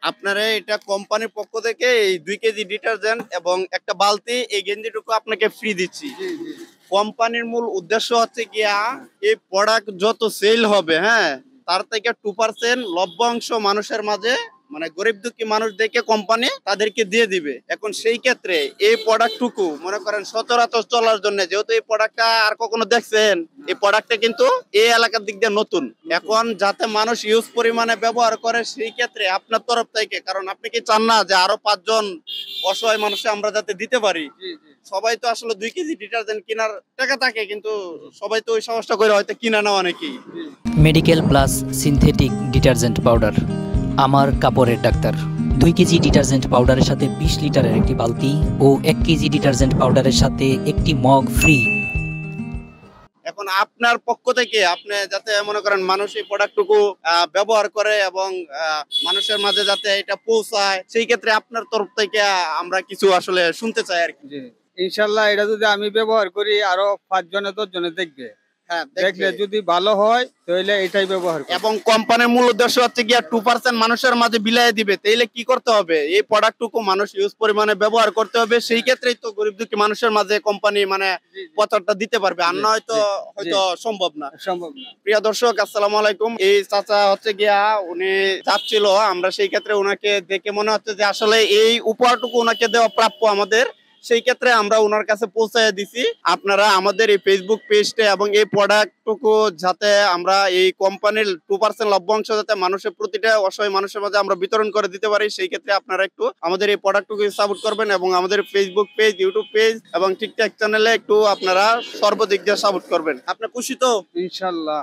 আপনারা এটা কোম্পানির পক্ষ থেকে এই 2 কেজি ডিটারজেন্ট এবং একটা বালতি এই গেঞ্জিটুকু আপনাকে ফ্রি দিচ্ছি। জি জি কোম্পানির মূল উদ্দেশ্য হচ্ছে গিয়া এই প্রোডাক্ট যত সেল হবে, হ্যাঁ, তার থেকে 2% লভ্যাংশ মানুষের মাঝে, মানে গরিব দুঃখী মানুষদেরকে কোম্পানি তাদেরকে দিয়ে দিবে। এখন সেই ক্ষেত্রে এই প্রোডাক্টটুকু মনে করেন সচরাচর চলার জন্য, যেহেতু এই প্রোডাক্টটা আর কখনো দেখছেন, এই প্রোডাক্টটা কিন্তু এই এলাকার দিক দিয়ে নতুন। এখন যাতে মানুষ ইউজ পরিমাণে ব্যবহার করে, সেই ক্ষেত্রে আপনার তরফ থেকে, কারণ আপনি কি চান না যে আরো 5 জন অসহায় মানুষে আমরা যাতে দিতে পারি? জি জি সবাই তো আসলে 2 কেজি ডিটারজেন্ট কেনার টাকা থাকে, কিন্তু সবাই তো ওই সাহসটা করে হয়তো কিনা নেওয়া নাকি। Medical plus synthetic detergent powder, আমার কাপড়ের ডাক্তার। 2 কেজি ডিটারজেন্ট পাউডারের সাথে 20 লিটারের একটি বালতি ও 1 কেজি ডিটারজেন্ট পাউডারের সাথে একটি মগ ফ্রি। এখন আপনার পক্ষ থেকে আপনি যাতে মনে করেন মানুষ এই প্রোডাক্টটুকু ব্যবহার করে এবং মানুষের মাঝে যাতে এটা পৌঁছায়, সেই ক্ষেত্রে আপনার তরফ থেকে আমরা কিছু আসলে শুনতে চাই আর কি। জি ইনশাল্লাহ এটা যদি আমি ব্যবহার করি আরো 5 জনে 10 জনে দেখবে, হ্যাঁ, দেখলে যদি ভালো হয় তাহলে এটাই ব্যবহার করবে। এবং কোম্পানির মূল উদ্দেশ্য হচ্ছে গিয়া 2% মানুষের মাঝে বিলাই দিবে। তাইলে কি করতে হবে? এই প্রোডাক্টটুকু মানুষ ইউজ পরিমাণে ব্যবহার করতে হবে, সেই ক্ষেত্রেই তো গরিব দুঃখী মানুষের মাঝে কোম্পানি মানে জি, জি, প্রচারটা দিতে পারবে, আর জি, নয় তো জি, হয়তো সম্ভব না। সম্ভব না। প্রিয় দর্শক, আসসালামু আলাইকুম। এই চাচা হচ্ছে গিয়া উনি যাচ্ছিল, আমরা সেই ক্ষেত্রে ওনাকে দেখে মনে হচ্ছে যে আসলে এই উপহারটুকু ওনাকে দেওয়া প্রাপ্য আমাদের, সেই ক্ষেত্রে আমরা ওনার কাছে পৌঁছায় দিছি। আপনারা আমাদের এই ফেসবুক পেজটা এবং এই প্রোডাক্টটুকু যাতে আমরা এই কোম্পানির 2% লভ্যাংশ যাতে মানুষের, প্রতিটা অসহায় মানুষের মাঝে আমরা বিতরণ করে দিতে পারি, সেই ক্ষেত্রে আপনারা একটু আমাদের এই প্রোডাক্টটুকু সাপোর্ট করবেন এবং আমাদের ফেসবুক পেজ, ইউটিউব পেজ এবং টিকটক চ্যানেলে একটু আপনারা সর্বদিক দিয়ে সাপোর্ট করবেন। আপনি খুশি তো? ইনশাল্লাহ।